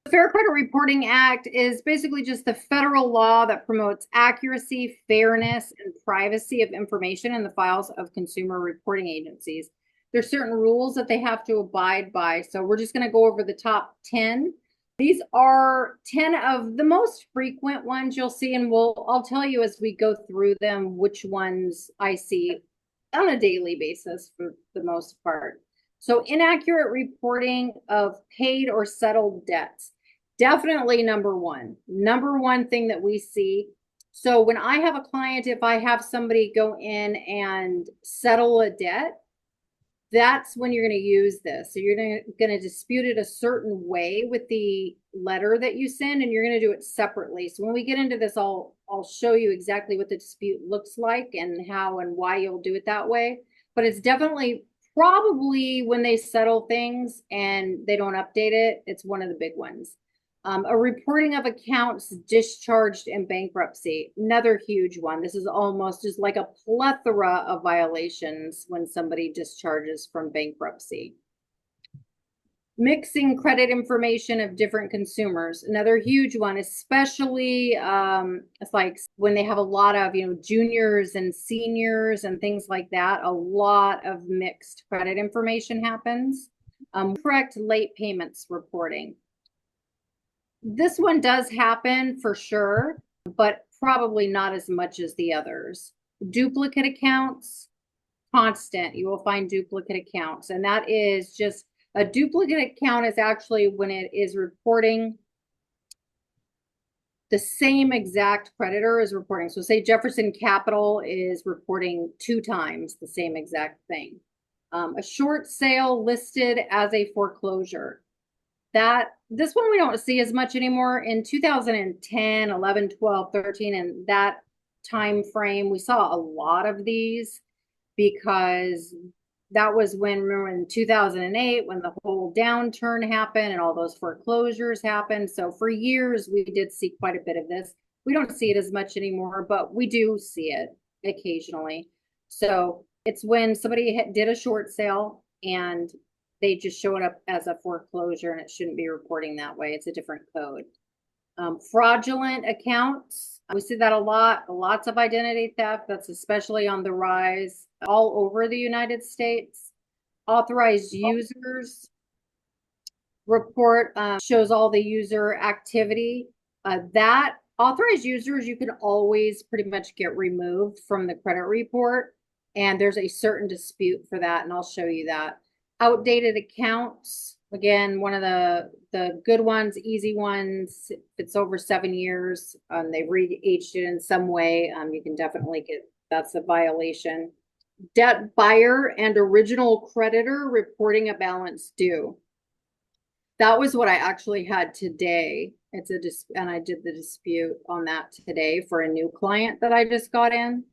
The Fair Credit Reporting Act is basically just the federal law that promotes accuracy, fairness, and privacy of information in the files of consumer reporting agencies. There's certain rules that they have to abide by. So we're just going to go over the top 10. These are 10 of the most frequent ones you'll see, and I'll tell you as we go through them which ones I see on a daily basis for the most part. So inaccurate reporting of paid or settled debts. Definitely number one thing that we see. So when I have a client, if I have somebody go in and settle a debt, that's when you're going to use this. So you're going to dispute it a certain way with the letter that you send, and you're going to do it separately. So when we get into this, I'll show you exactly what the dispute looks like and how and why you'll do it that way. But it's definitely probably when they settle things and they don't update it, it's one of the big ones. A reporting of accounts discharged in bankruptcy, another huge one. This is almost just like a plethora of violations when somebody discharges from bankruptcy. Mixing credit information of different consumers, another huge one, especially it's like when they have a lot of, juniors and seniors and things like that, a lot of mixed credit information happens. Correct late payments reporting. This one does happen for sure, but probably not as much as the others. Duplicate accounts, constant. You will find duplicate accounts. And that is just a duplicate account is actually when it is reporting the same exact creditor is reporting. So say Jefferson Capital is reporting 2 times the same exact thing. A short sale listed as a foreclosure. This one we don't see as much anymore. In 2010, 11, 12, 13, and that time frame, we saw a lot of these because that was when, remember in 2008, when the whole downturn happened and all those foreclosures happened. So for years, we did see quite a bit of this. We don't see it as much anymore, but we do see it occasionally. So it's when somebody did a short sale and they just show it up as a foreclosure, and it shouldn't be reporting that way. It's a different code. Fraudulent accounts. We see that a lot. Lots of identity theft. That's especially on the rise all over the United States. Authorized users report shows all the user activity. That authorized users, you can always pretty much get removed from the credit report. And there's a certain dispute for that, and I'll show you that. Outdated accounts, again, one of the good ones, easy ones. If it's over 7 years, they've re-aged it in some way, you can definitely that's a violation. Debt buyer and original creditor reporting a balance due. That was what I actually had today. And I did the dispute on that today for a new client that I just got in.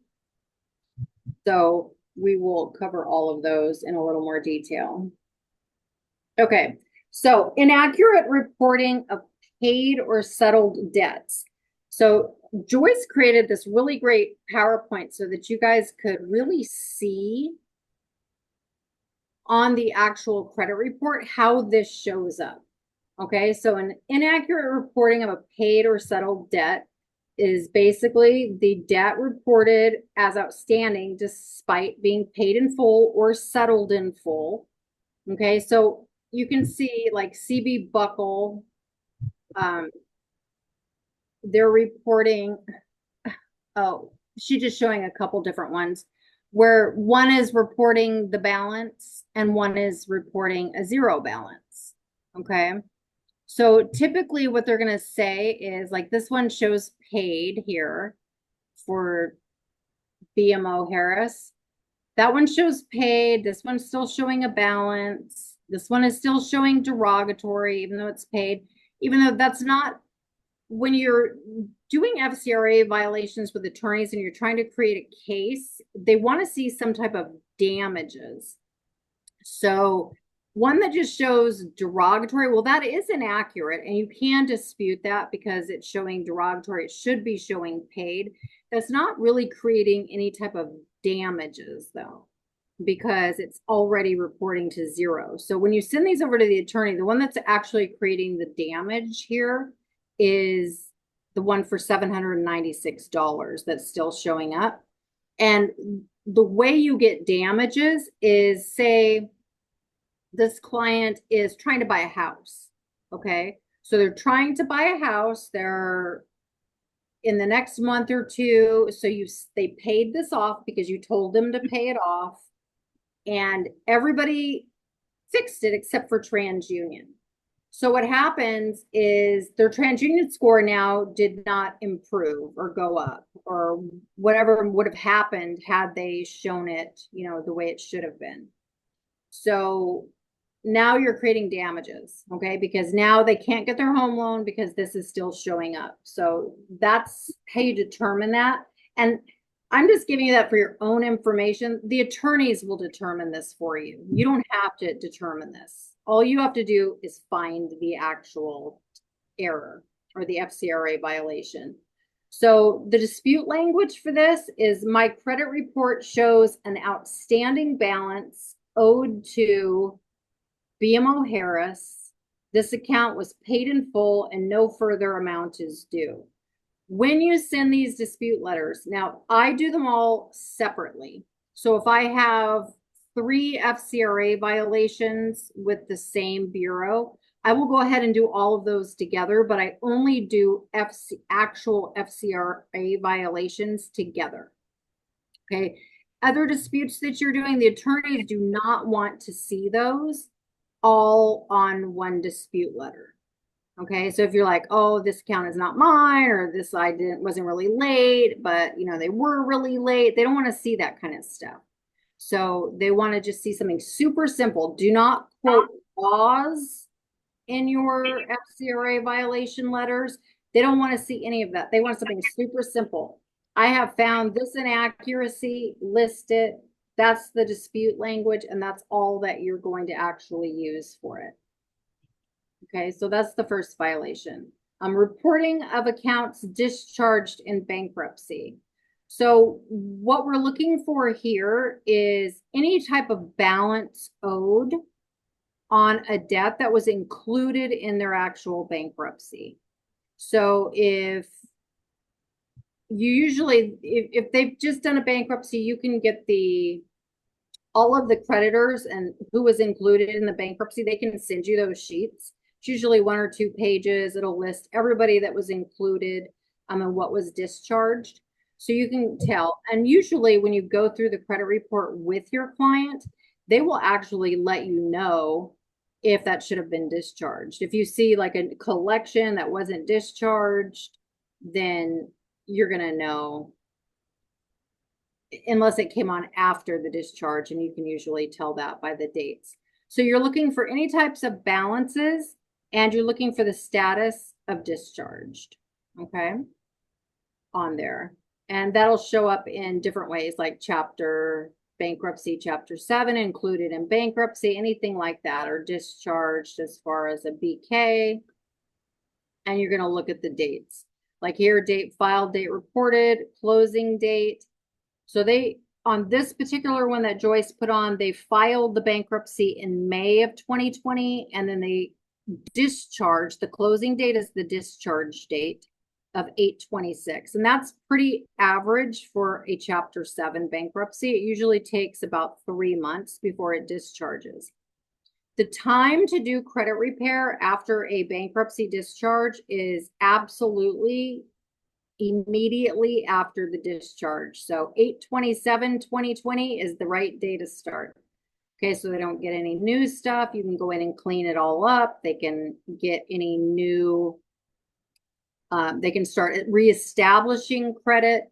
So we will cover all of those in a little more detail. Okay, so inaccurate reporting of paid or settled debts. So Joyce created this really great PowerPoint so that you guys could really see on the actual credit report how this shows up. Okay, so an inaccurate reporting of a paid or settled debt is basically the debt reported as outstanding despite being paid in full or settled in full. Okay, so you can see like CB Buckle, they're reporting, oh, she's just showing a couple different ones where one is reporting the balance and one is reporting a zero balance. Okay. So typically what they're going to say is like this one shows paid here for BMO Harris. That one shows paid. This one's still showing a balance. This one is still showing derogatory, even though it's paid, even though that's not, when you're doing FCRA violations with attorneys and you're trying to create a case, they want to see some type of damages. So one that just shows derogatory, well, that is inaccurate, and you can dispute that because it's showing derogatory. It should be showing paid. That's not really creating any type of damages, though. because it's already reporting to zero. So when you send these over to the attorney, the one that's actually creating the damage here is the one for $796 that's still showing up. And the way you get damages is, say this client is trying to buy a house. Okay. So they're trying to buy a house. They're in the next month or two. So they paid this off because you told them to pay it off, and everybody fixed it except for TransUnion. So what happens is their TransUnion score now did not improve or go up, or whatever would have happened had they shown it, the way it should have been. So now you're creating damages, okay? Because now they can't get their home loan because this is still showing up. So that's how you determine that. And I'm just giving you that for your own information. The attorneys will determine this for you. You don't have to determine this. All you have to do is find the actual error or the FCRA violation. So the dispute language for this is, my credit report shows an outstanding balance owed to BMO Harris. This account was paid in full and no further amount is due. When you send these dispute letters, now I do them all separately. So if I have 3 FCRA violations with the same bureau, I will go ahead and do all of those together, but I only do actual FCRA violations together. Okay. Other disputes that you're doing, the attorneys do not want to see those all on one dispute letter. Okay, so if you're like, oh, this account is not mine, or this wasn't really late, but they were really late, they don't want to see that kind of stuff. So they want to just see something super simple. Do not quote laws in your FCRA violation letters. They don't want to see any of that. They want something super simple. I have found this inaccuracy, list it. That's the dispute language, and that's all that you're going to actually use for it. Okay, so that's the first violation. Reporting of accounts discharged in bankruptcy. So what we're looking for here is any type of balance owed on a debt that was included in their actual bankruptcy. So if they've just done a bankruptcy, you can get all of the creditors and who was included in the bankruptcy. They can send you those sheets. It's usually 1 or 2 pages. It'll list everybody that was included and what was discharged. So you can tell. And usually when you go through the credit report with your client, they will actually let you know if that should have been discharged. If you see like a collection that wasn't discharged, then you're going to know, unless it came on after the discharge, and you can usually tell that by the dates. So you're looking for any types of balances, and you're looking for the status of discharged, okay, on there. And that'll show up in different ways, like bankruptcy, chapter 7, included in bankruptcy, anything like that, or discharged as far as a BK. And you're going to look at the dates. Like here, date filed, date reported, closing date. So on this particular one that Joyce put on, they filed the bankruptcy in May of 2020, and then they discharged. The closing date is the discharge date of 8/26. And that's pretty average for a chapter 7 bankruptcy. It usually takes about 3 months before it discharges. The time to do credit repair after a bankruptcy discharge is absolutely immediately after the discharge. So 8/27/2020 is the right day to start. Okay, so they don't get any new stuff. You can go in and clean it all up. They can get any new, they can start reestablishing credit,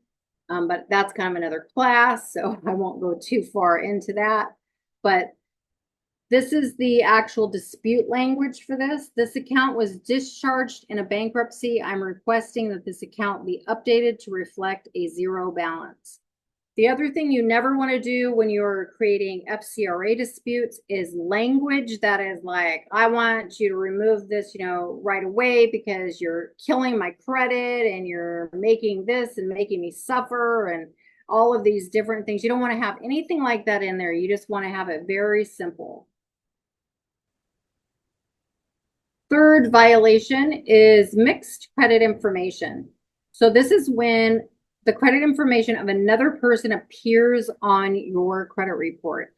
but that's kind of another class, so I won't go too far into that. But this is the actual dispute language for this. This account was discharged in a bankruptcy. I'm requesting that this account be updated to reflect a zero balance. The other thing you never want to do when you're creating FCRA disputes is language that is like, I want you to remove this, right away because you're killing my credit and you're making this and making me suffer. And all of these different things. You don't want to have anything like that in there. You just want to have it very simple. Third violation is mixed credit information. So this is when the credit information of another person appears on your credit report.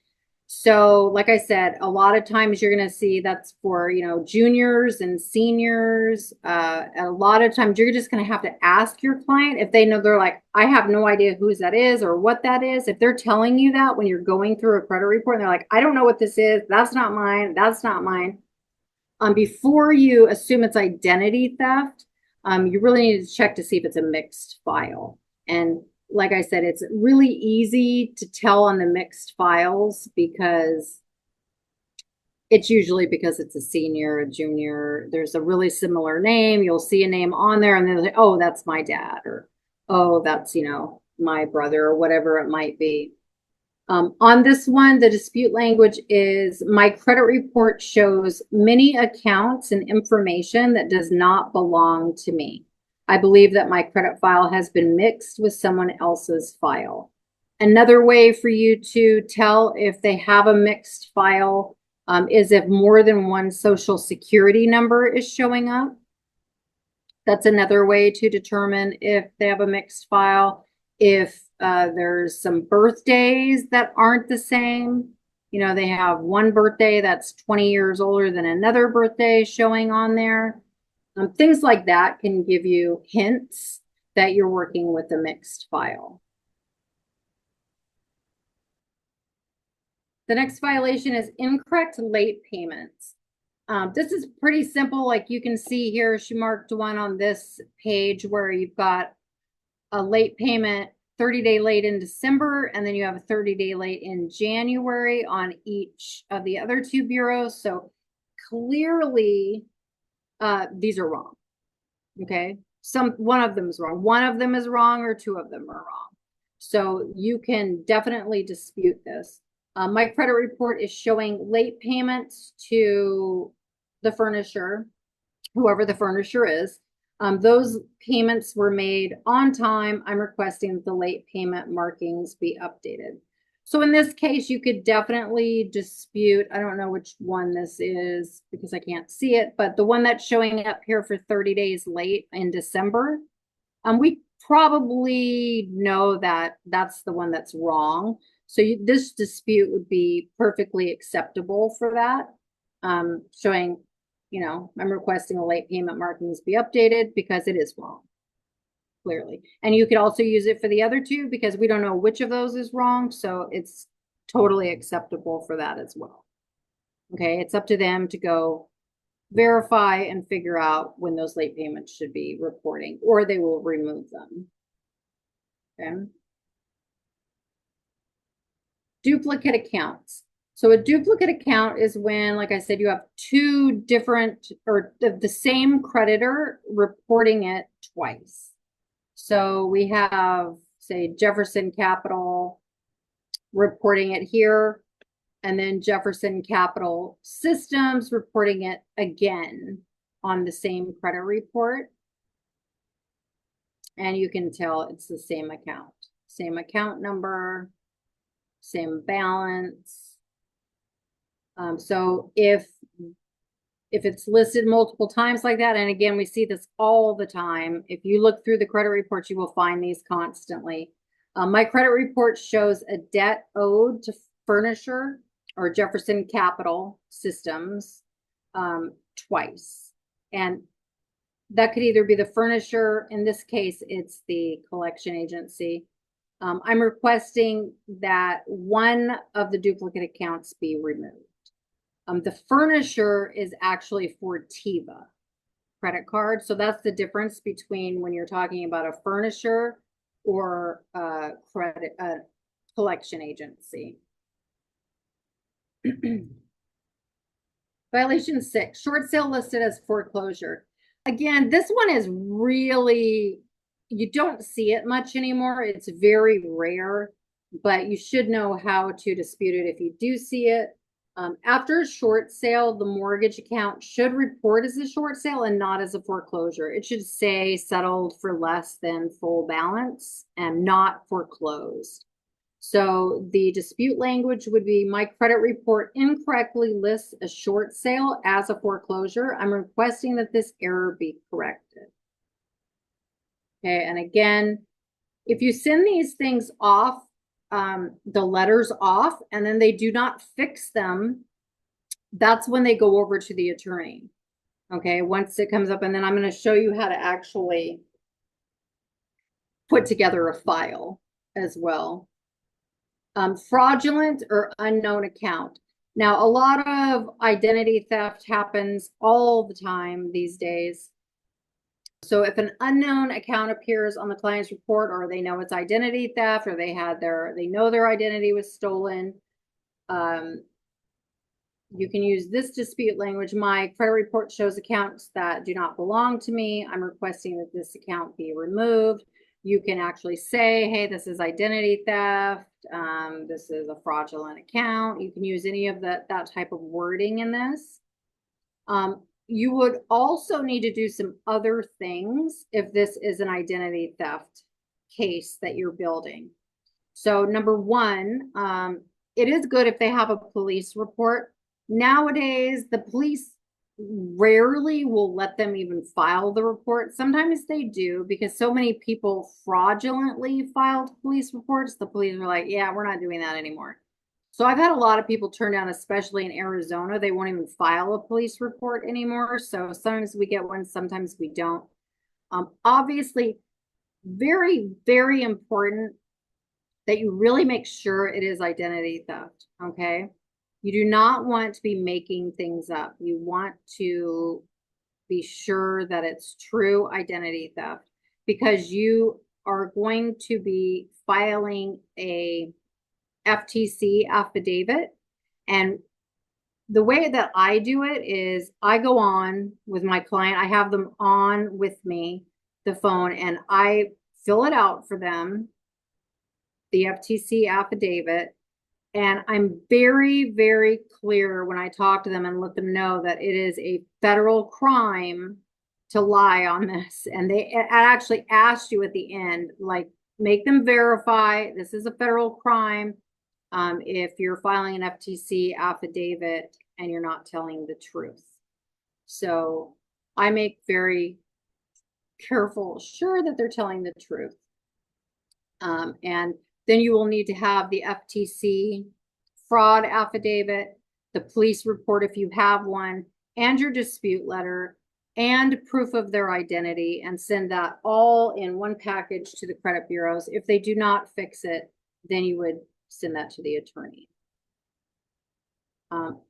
So like I said, a lot of times you're going to see that's for, juniors and seniors. A lot of times you're just going to have to ask your client if they know. They're like, I have no idea whose that is or what that is. If they're telling you that when you're going through a credit report and they're like, I don't know what this is. That's not mine. That's not mine. Before you assume it's identity theft, you really need to check to see if it's a mixed file. And like I said, it's really easy to tell on the mixed files because it's usually because it's a senior, a junior. There's a really similar name. You'll see a name on there and they're like, oh, that's my dad, or oh, that's, my brother, or whatever it might be. On this one, the dispute language is my credit report shows many accounts and information that does not belong to me. I believe that my credit file has been mixed with someone else's file. Another way for you to tell if they have a mixed file is if more than one social security number is showing up. That's another way to determine if they have a mixed file. If there's some birthdays that aren't the same, they have one birthday that's 20 years older than another birthday showing on there. Things like that can give you hints that you're working with a mixed file. The next violation is incorrect late payments. This is pretty simple. Like you can see here, she marked one on this page where you've got a late payment 30-day late in December, and then you have a 30-day late in January on each of the other two bureaus. So clearly these are wrong. Okay. One of them is wrong. One of them is wrong, or two of them are wrong. So you can definitely dispute this. My credit report is showing late payments to the furnisher, whoever the furnisher is. Those payments were made on time. I'm requesting that the late payment markings be updated. So in this case, you could definitely dispute, I don't know which one this is because I can't see it, but the one that's showing up here for 30 days late in December, we probably know that that's the one that's wrong. So this dispute would be perfectly acceptable for that, showing, I'm requesting the late payment markings be updated because it is wrong, clearly. And you could also use it for the other two because we don't know which of those is wrong. So it's totally acceptable for that as well. Okay, it's up to them to go verify and figure out when those late payments should be reporting, or they will remove them. Okay. Duplicate accounts. So a duplicate account is when, like I said, you have two different or the same creditor reporting it twice. So we have, say, Jefferson Capital reporting it here, and then Jefferson Capital Systems reporting it again on the same credit report. And you can tell it's the same account number, same balance. So if it's listed multiple times like that, and again, we see this all the time. If you look through the credit reports, you will find these constantly. My credit report shows a debt owed to furnisher or Jefferson Capital Systems twice. And that could either be the furnisher, in this case, it's the collection agency. I'm requesting that one of the duplicate accounts be removed. The furnisher is actually for Tiva credit card. So that's the difference between when you're talking about a furnisher or a collection agency. Violation 6, short sale listed as foreclosure. Again, this one is really, you don't see it much anymore. It's very rare, but you should know how to dispute it if you do see it. After a short sale, the mortgage account should report as a short sale and not as a foreclosure. It should say settled for less than full balance and not foreclosed. So the dispute language would be, my credit report incorrectly lists a short sale as a foreclosure. I'm requesting that this error be corrected. Okay, and again, if you send these things off, the letters off, and then they do not fix them, that's when they go over to the attorney. Okay, once it comes up, and then I'm going to show you how to actually put together a file as well. Fraudulent or unknown account. Now, a lot of identity theft happens all the time these days. So if an unknown account appears on the client's report, or they know it's identity theft, or they know their identity was stolen, you can use this dispute language. My credit report shows accounts that do not belong to me. I'm requesting that this account be removed. You can actually say, hey, this is identity theft. This is a fraudulent account. You can use any of that type of wording in this. You would also need to do some other things if this is an identity theft case that you're building. So number one, it is good if they have a police report. Nowadays, the police rarely will let them even file the report. Sometimes they do, because so many people fraudulently filed police reports. The police are like, yeah, we're not doing that anymore. So I've had a lot of people turn down, especially in Arizona. They won't even file a police report anymore. So sometimes we get one, sometimes we don't. Obviously, very, very important that you really make sure it is identity theft, okay? You do not want to be making things up. You want to be sure that it's true identity theft, because you are going to be filing a FTC affidavit. And the way that I do it is I go on with my client. I have them on with me, the phone, and I fill it out for them, the FTC affidavit. And I'm very, very clear when I talk to them and let them know that it is a federal crime to lie on this. And I actually asked you at the end, like, make them verify this is a federal crime if you're filing an FTC affidavit and you're not telling the truth. So I make very careful sure that they're telling the truth. And then you will need to have the FTC fraud affidavit, the police report if you have one, and your dispute letter, and proof of their identity, and send that all in one package to the credit bureaus. If they do not fix it, then you would send that to the attorney.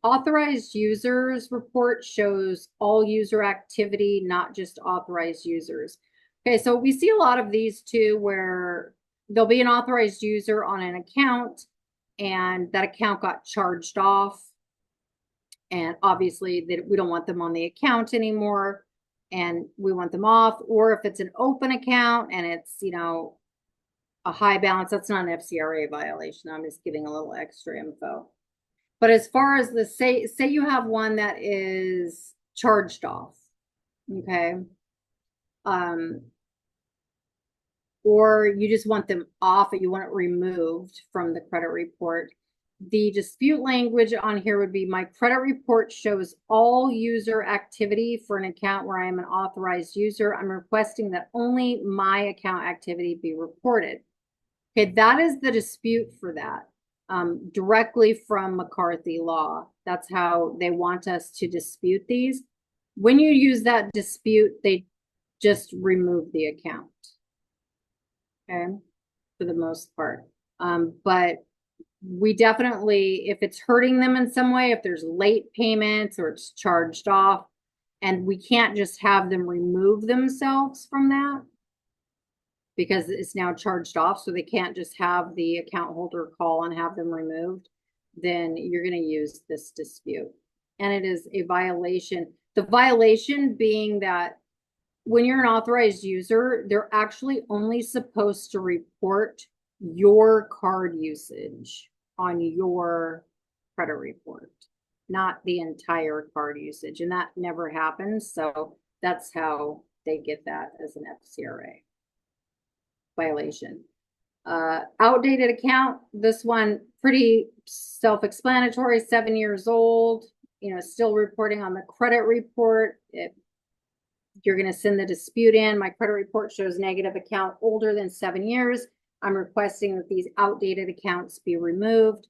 Authorized users report shows all user activity, not just authorized users. Okay, so we see a lot of these too, where there'll be an authorized user on an account and that account got charged off. And obviously we don't want them on the account anymore and we want them off. Or if it's an open account and it's, you know, a high balance, that's not an FCRA violation. I'm just giving a little extra info. But as far as the say you have one that is charged off, okay? Or you just want them off, or you want it removed from the credit report. The dispute language on here would be, my credit report shows all user activity for an account where I am an authorized user. I'm requesting that only my account activity be reported. Okay, that is the dispute for that, directly from McCarthy law. That's how they want us to dispute these. When you use that dispute, they just remove the account. Okay, for the most part. But we definitely, if it's hurting them in some way, if there's late payments or it's charged off, and we can't just have them remove themselves from that because it's now charged off, so they can't just have the account holder call and have them removed, then you're going to use this dispute. And it is a violation. The violation being that when you're an authorized user, they're actually only supposed to report your card usage on your credit report. not the entire card usage. And that never happens. So that's how they get that as an FCRA violation. Outdated account, this one pretty self-explanatory, 7 years old, still reporting on the credit report. You're going to send the dispute in. My credit report shows negative account older than 7 years. I'm requesting that these outdated accounts be removed.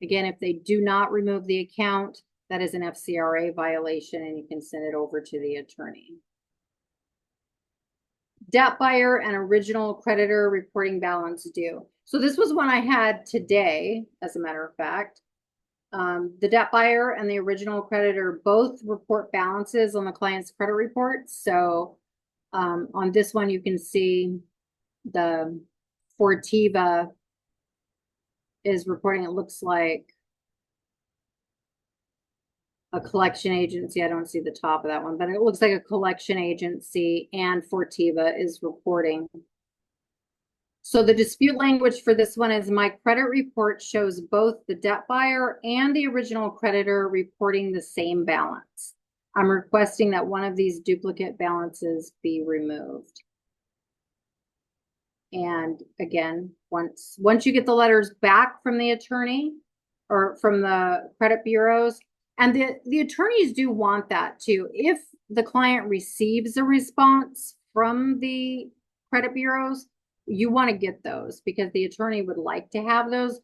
Again, if they do not remove the account, that is an FCRA violation, and you can send it over to the attorney. Debt buyer and original creditor reporting balance due. So this was one I had today, as a matter of fact. The debt buyer and the original creditor both report balances on the client's credit report. So on this one, you can see the Fortiva is reporting, it looks like a collection agency. I don't see the top of that one, but it looks like a collection agency, and Fortiva is reporting. So the dispute language for this one is, my credit report shows both the debt buyer and the original creditor reporting the same balance. I'm requesting that one of these duplicate balances be removed. And again, once you get the letters back from the attorney or from the credit bureaus, and the attorneys do want that too. If the client receives a response from the credit bureaus, you want to get those because the attorney would like to have those.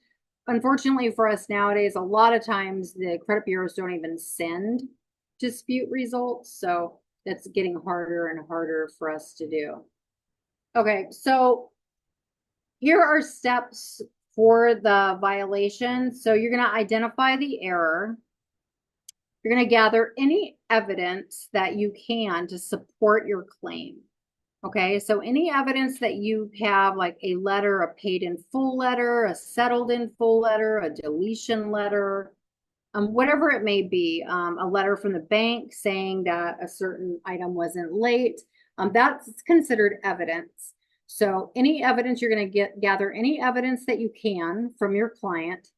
Unfortunately for us nowadays, a lot of times the credit bureaus don't even send dispute results. So that's getting harder and harder for us to do. Okay, so here are steps for the violation. So you're going to identify the error. You're going to gather any evidence that you can to support your claim. Okay, so any evidence that you have, like a letter, a paid in full letter, a settled in full letter, a deletion letter, whatever it may be, a letter from the bank saying that a certain item wasn't late, that's considered evidence. So any evidence, you're going to gather any evidence that you can from your client,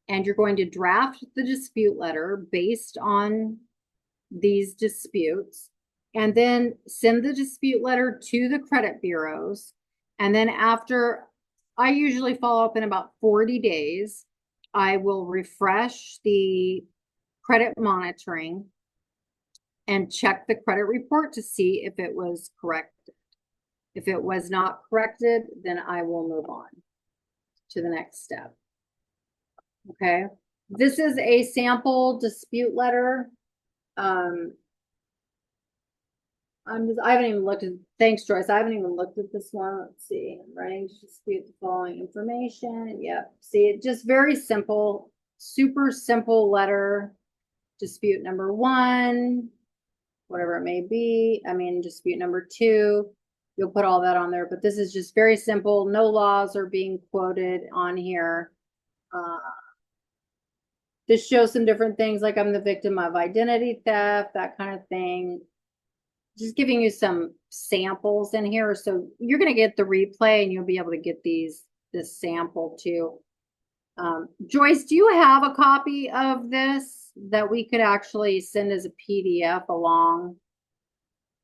and you're going to draft the dispute letter based on these disputes, and then send the dispute letter to the credit bureaus. And then after, I usually follow up in about 40 days, I will refresh the credit monitoring and check the credit report to see if it was corrected. If it was not corrected, then I will move on to the next step. Okay, this is a sample dispute letter. I haven't even looked at, thanks Joyce, I haven't even looked at this one. Let's see, I'm writing to dispute the following information. Yep, see, it just very simple, super simple letter. Dispute number 1, whatever it may be. I mean, dispute number 2, you'll put all that on there, but this is just very simple. No laws are being quoted on here. This shows some different things, like I'm the victim of identity theft, that kind of thing. Just giving you some samples in here. So you're going to get the replay and you'll be able to get this sample too. Joyce, do you have a copy of this that we could actually send as a PDF along?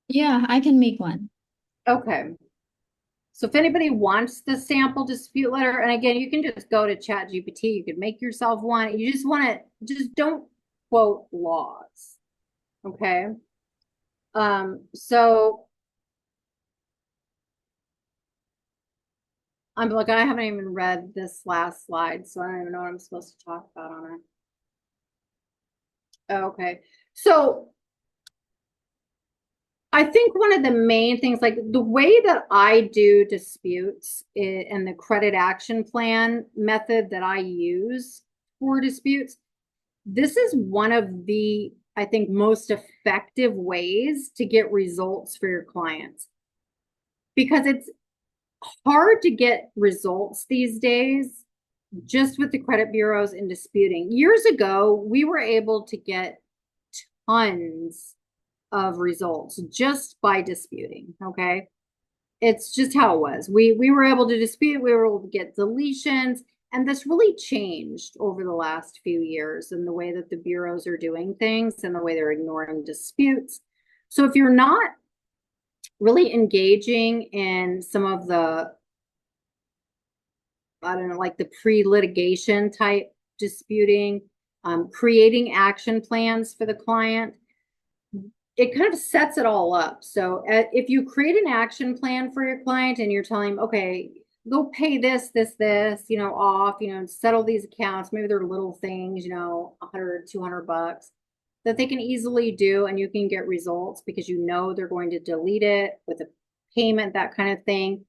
Yeah, I can make one. Okay. So if anybody wants the sample dispute letter, and again, you can just go to ChatGPT, you could make yourself one. You just want to, just don't quote laws. Okay. So I'm like, I haven't even read this last slide, so I don't even know what I'm supposed to talk about on it. Okay. So I think one of the main things, like the way that I do disputes and the credit action plan method that I use for disputes, this is one of the, I think, most effective ways to get results for your clients, because it's hard to get results these days just with the credit bureaus and disputing. Years ago, we were able to get tons of results just by disputing. Okay, it's just how it was. We were able to dispute, we were able to get deletions, And this really changed over the last few years in the way that the bureaus are doing things and the way they're ignoring disputes. So if you're not really engaging in some of the, I don't know, like the pre-litigation type disputing, creating action plans for the client, it kind of sets it all up. So if you create an action plan for your client and you're telling them, okay, go pay this, off, and settle these accounts. Maybe they're little things, 100, $200 that they can easily do, and you can get results because they're going to delete it with a payment, that kind of thing.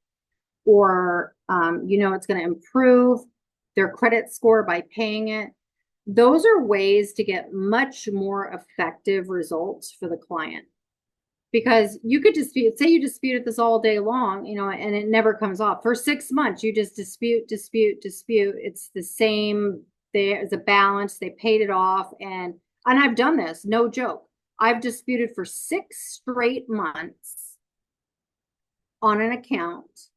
Or, it's going to improve their credit score by paying it. Those are ways to get much more effective results for the client. Because you could say you disputed this all day long, and it never comes off. For 6 months, you just dispute. It's the same. There's a balance. They paid it off. And I've done this, no joke. I've disputed for 6 straight months on an account,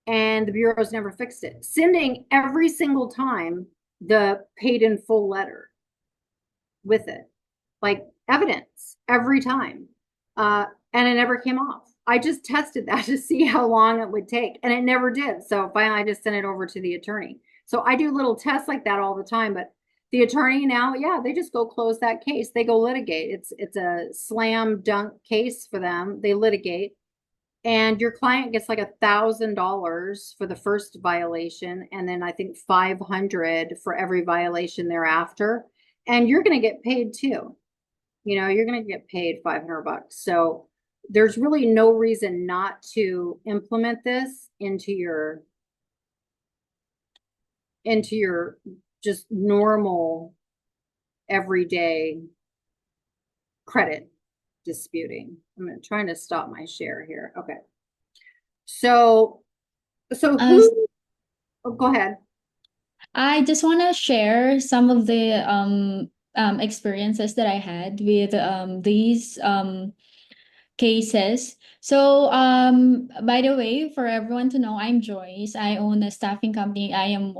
and the bureau's never fixed it. Sending every single time the paid in full letter with it, like evidence every time. And it never came off. I just tested that to see how long it would take, and it never did. So finally I just sent it over to the attorney. So I do little tests like that all the time, but the attorney now, yeah, they just go close that case. They go litigate. It's a slam dunk case for them. They litigate. And your client gets like $1,000 for the first violation, and then I think 500 for every violation thereafter. And you're going to get paid too. You're going to get paid $500. So there's really no reason not to implement this into your just normal everyday credit disputing. I'm trying to stop my share here. Okay. So who, go ahead. I just want to share some of the experiences that I had with these cases. So by the way, for everyone to know, I'm Joyce. I own a staffing company. I am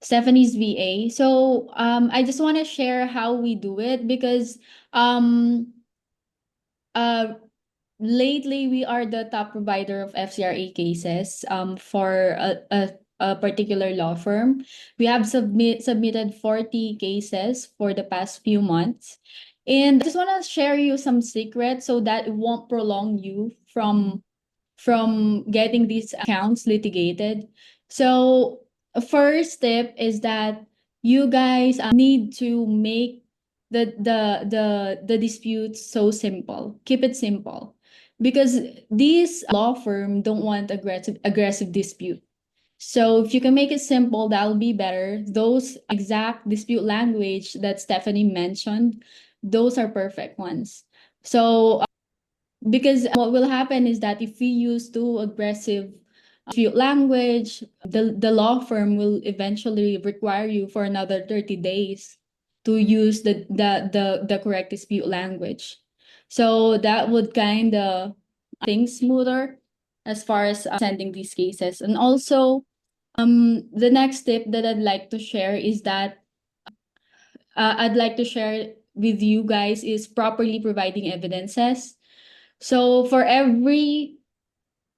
Stephanie's VA. So I just want to share how we do it because uh lately we are the top provider of FCRA cases for a particular law firm. We have submitted 40 cases for the past few months. And I just want to share you some secrets so that it won't prolong you from getting these accounts litigated. So, a first step is that you guys need to make the disputes so simple. Keep it simple. Because these law firm don't want aggressive dispute. So if you can make it simple, that'll be better. Those exact dispute language that Stephanie mentioned, those are perfect ones. So because what will happen is that if we use too aggressive dispute language, the law firm will eventually require you for another 30 days to use the correct dispute language. So that would kind of things smoother as far as sending these cases. And also, the next tip that I'd like to share is that I'd like to share with you guys is properly providing evidences. So for every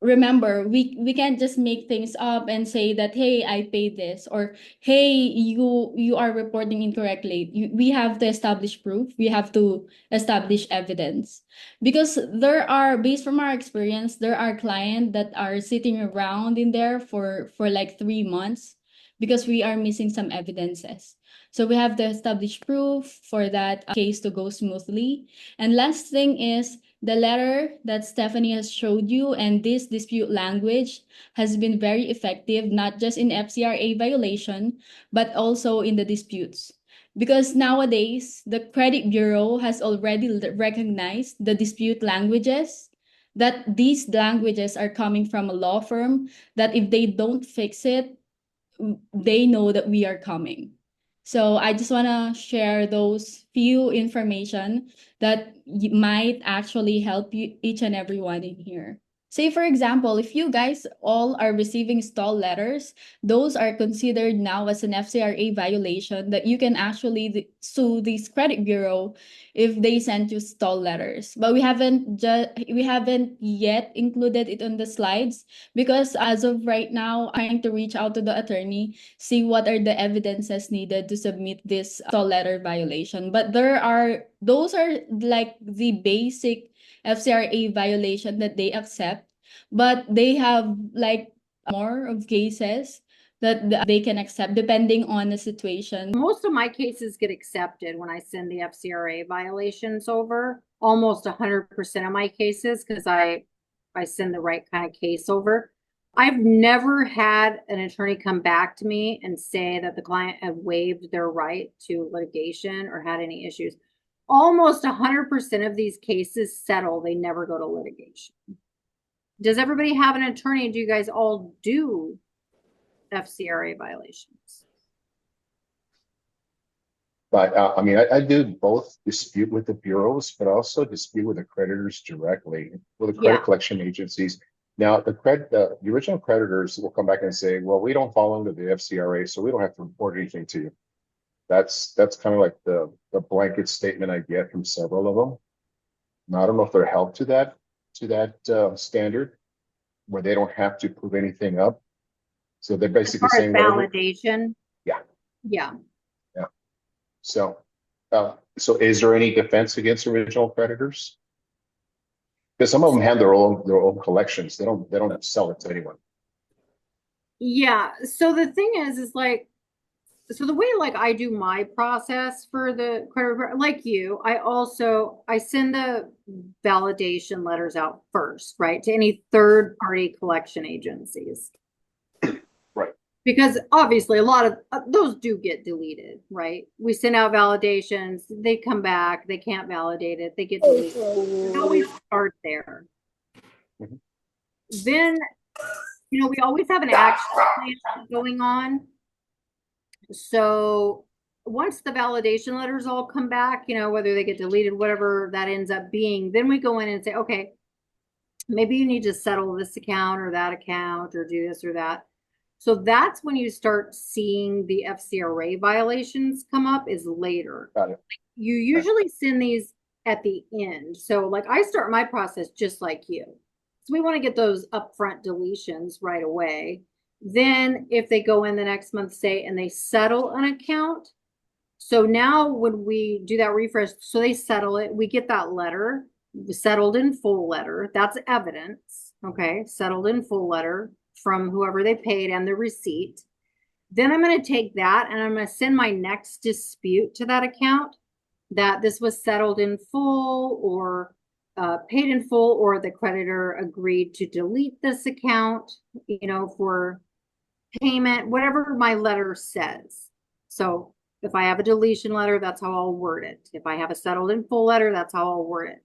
remember we can't just make things up and say that hey I paid this or hey you are reporting incorrectly. We have to establish proof, we have to establish evidence because there are based from our experience there are clients that are sitting around in there for like 3 months because we are missing some evidences. So we have to establish proof for that case to go smoothly. And last thing is the letter that Stephanie has showed you and this dispute language has been very effective, not just in FCRA violation, but also in the disputes. Because nowadays, the credit bureau has already recognized the dispute languages, that these languages are coming from a law firm, that if they don't fix it, they know that we are coming. So I just want to share those few information that might actually help you each and everyone in here. Say, for example, if you guys all are receiving stall letters, those are considered now as an FCRA violation that you can actually sue this credit bureau if they send you stall letters. But we haven't yet included it on the slides because as of right now, I'm trying to reach out to the attorney, see what are the evidences needed to submit this stall letter violation. But those are like the basic FCRA violation that they accept, but they have like more of cases that they can accept depending on the situation. Most of my cases get accepted when I send the FCRA violations over. Almost 100% of my cases, because I send the right kind of case over. I've never had an attorney come back to me and say that the client had waived their right to litigation or had any issues. Almost 100% of these cases settle. They never go to litigation. Does everybody have an attorney? Do you guys all do FCRA violations? But I mean, I do both dispute with the bureaus, but also dispute with the creditors directly, with the credit collection agencies. Now, the original creditors will come back and say, well, we don't fall under the FCRA, so we don't have to report anything to you. That's kind of like the blanket statement I get from several of them. Now, I don't know if they're held to that standard where they don't have to prove anything up. So they're basically saying validation. Yeah. Yeah. Yeah. So is there any defense against original creditors? Because some of them have their own collections. They don't sell it to anyone. Yeah. So the thing is like, so the way like I do my process for the credit, like you, I send the validation letters out first, right, to any third party collection agencies. Right. Because obviously a lot of those do get deleted, right? We send out validations, they come back, they can't validate it, they get deleted. We always start there. Mm-hmm. Then, we always have an action plan going on. So once the validation letters all come back, whether they get deleted, whatever that ends up being, then we go in and say, okay, maybe you need to settle this account or that account or do this or that. So that's when you start seeing the FCRA violations come up is later. Got it. You usually send these at the end. So like I start my process just like you. So we want to get those upfront deletions right away. Then if they go in the next month, say, and they settle an account. So now when we do that refresh, so they settle it, we get that letter, the settled in full letter. That's evidence. Okay. Settled in full letter from whoever they paid and the receipt. Then I'm going to take that and I'm going to send my next dispute to that account that this was settled in full or paid in full, or the creditor agreed to delete this account, for payment, whatever my letter says. So if I have a deletion letter, that's how I'll word it. If I have a settled in full letter, that's how I'll word it.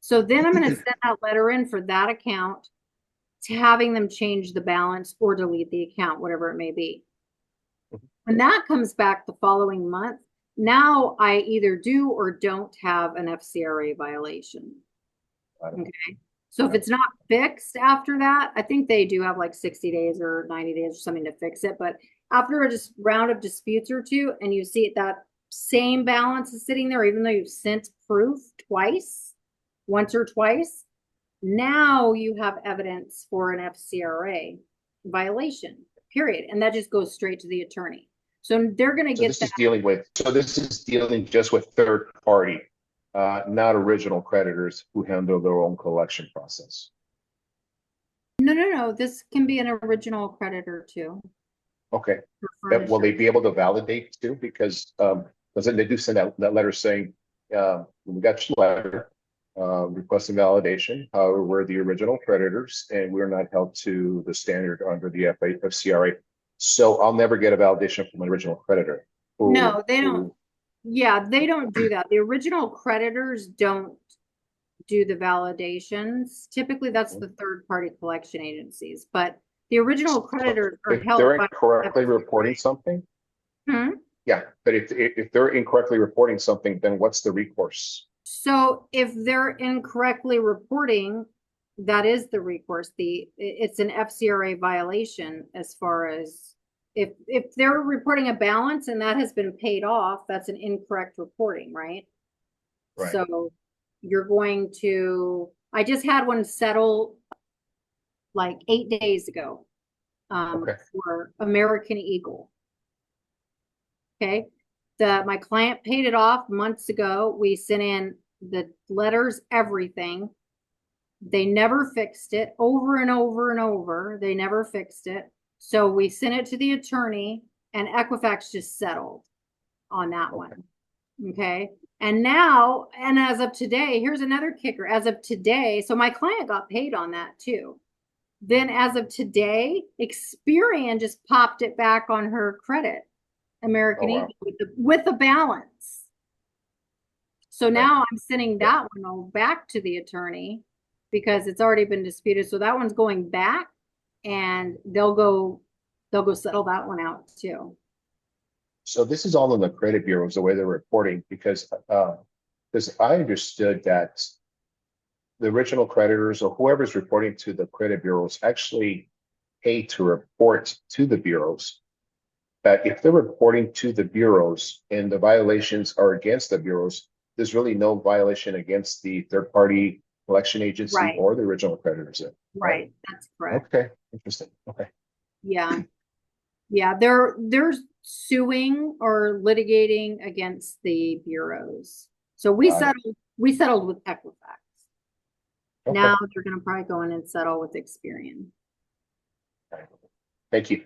So then I'm going to send that letter in for that account to having them change the balance or delete the account, whatever it may be. When that comes back the following month, now I either do or don't have an FCRA violation. Okay. So if it's not fixed after that, I think they do have like 60 days or 90 days or something to fix it. But after a round of disputes or two, and you see that same balance is sitting there, even though you've sent proof once or twice, now you have evidence for an FCRA violation, period. And that just goes straight to the attorney. So they're going to get that. So this is dealing just with third party. Not original creditors who handle their own collection process. No. This can be an original creditor too. Okay. Will they be able to validate too? Because they do send that letter saying, we got your letter requesting validation. However, we're the original creditors and we're not held to the standard under the FCRA. So I'll never get a validation from an original creditor. No, they don't. Yeah, they don't do that. The original creditors don't do the validations. Typically, that's the third-party collection agencies. But the original creditors are held by... If they're incorrectly reporting something? Yeah, but if they're incorrectly reporting something, then what's the recourse? So if they're incorrectly reporting, that is the recourse. It's an FCRA violation as far as if they're reporting a balance and that has been paid off, that's an incorrect reporting, right? Right. So you're going to, I just had one settle like 8 days ago Okay. for American Eagle. Okay. My client paid it off months ago. We sent in the letters, everything. They never fixed it over and over and over. They never fixed it. So we sent it to the attorney and Equifax just settled on that one. Okay. And now, and as of today, here's another kicker. As of today, so my client got paid on that too. Then as of today, Experian just popped it back on her credit, American Oh, wow. Eagle, with the balance. So now I'm sending that one all back to the attorney because it's already been disputed. So that one's going back and they'll go settle that one out too. So this is all in the credit bureaus, the way they're reporting, because I understood that the original creditors or whoever's reporting to the credit bureaus actually pay to report to the bureaus. That if they're reporting to the bureaus and the violations are against the bureaus, there's really no violation against the third-party collection agency Right. or the original creditors. Right. That's correct. Okay. Interesting. Okay. Yeah. Yeah. They're suing or litigating against the bureaus. So we settled with Equifax. Okay. Now they're going to probably go in and settle with Experian. Thank you.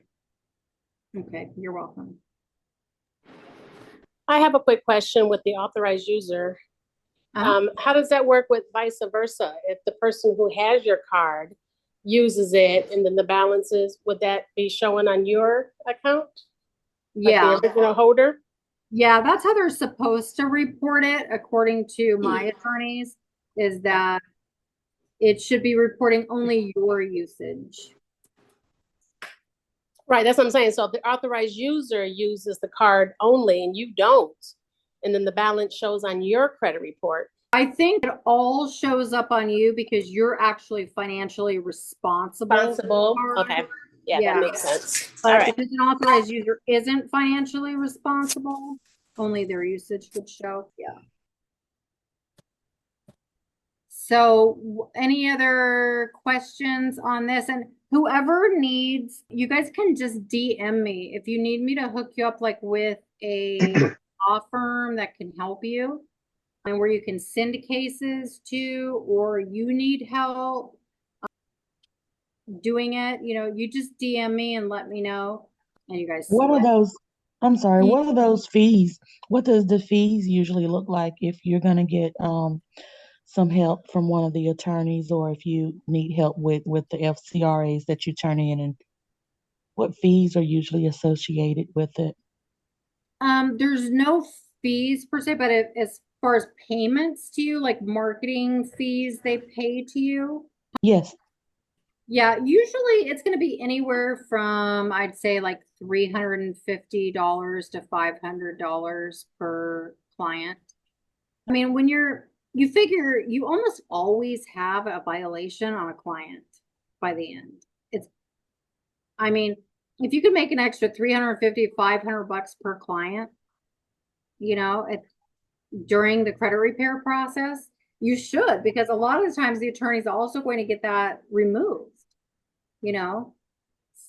Okay, you're welcome. I have a quick question with the authorized user. How does that work with vice versa? If the person who has your card uses it and then the balances, would that be showing on your account? Yeah. Like the original holder? Yeah, that's how they're supposed to report it, according to my attorneys, is that it should be reporting only your usage. Right, that's what I'm saying. So if the authorized user uses the card only and you don't, and then the balance shows on your credit report. I think it all shows up on you because you're actually financially responsible. Okay. Yeah, that makes sense. But All right. if an authorized user isn't financially responsible, only their usage would show. Yeah. So any other questions on this? And whoever needs, you guys can just DM me if you need me to hook you up like with a law firm that can help you and where you can send cases to, or you need help doing it, you just DM me and let me know. And you guys. What are those? I'm sorry, what are those fees? What does the fees usually look like if you're gonna get some help from one of the attorneys, or if you need help with the FCRAs that you turn in, and what fees are usually associated with it? There's no fees per se, but as far as payments to you, like marketing fees they pay to you. Yes. Yeah, usually it's going to be anywhere from, I'd say, like $350 to $500 per client. I mean, when you figure you almost always have a violation on a client by the end. I mean, if you could make an extra 350, 500 bucks per client, during the credit repair process, you should, because a lot of the times the attorney's also going to get that removed,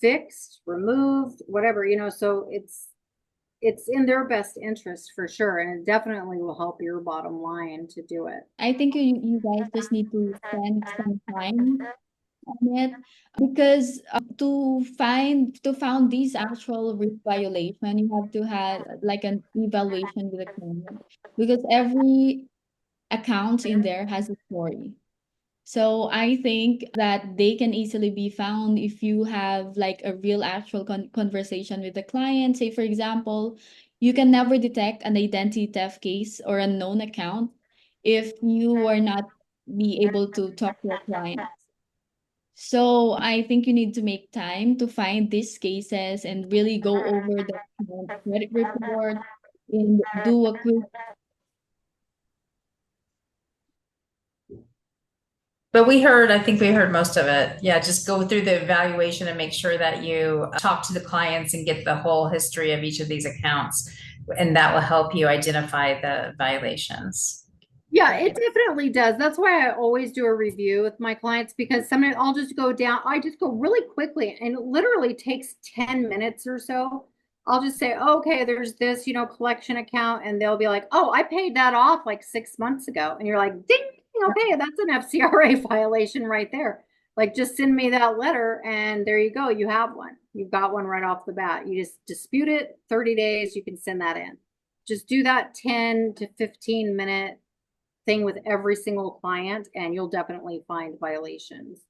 fixed, removed, whatever, so it's in their best interest for sure. And it definitely will help your bottom line to do it. I think you guys just need to spend some time on it, because to found these actual risk violation, you have to have like an evaluation with the client, because every account in there has a story. So I think that they can easily be found if you have like a real actual conversation with the client. Say, for example, you can never detect an identity theft case or a known account if you are not be able to talk to a client. So I think you need to make time to find these cases and really go over the credit report and do a quick But I think we heard most of it. Yeah, just go through the evaluation and make sure that you talk to the clients and get the whole history of each of these accounts. And that will help you identify the violations. Yeah, it definitely does. That's why I always do a review with my clients, because sometimes I'll just go down, I just go really quickly, and it literally takes 10 minutes or so. I'll just say, oh, okay, there's this, collection account, and they'll be like, oh, I paid that off like 6 months ago. And you're like, ding, okay, that's an FCRA violation right there. Like, just send me that letter, and there you go. You have one. You've got one right off the bat. You just dispute it, 30 days, you can send that in. Just do that 10 to 15-minute thing with every single client, and you'll definitely find violations.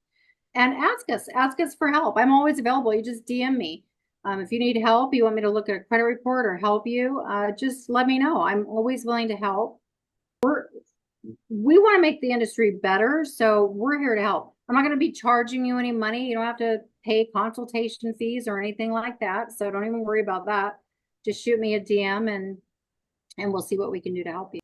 And ask us for help. I'm always available. You just DM me. If you need help, you want me to look at a credit report or help you, just let me know. I'm always willing to help. We want to make the industry better, so we're here to help. I'm not going to be charging you any money. You don't have to pay consultation fees or anything like that, so don't even worry about that. Just shoot me a DM, and we'll see what we can do to help you.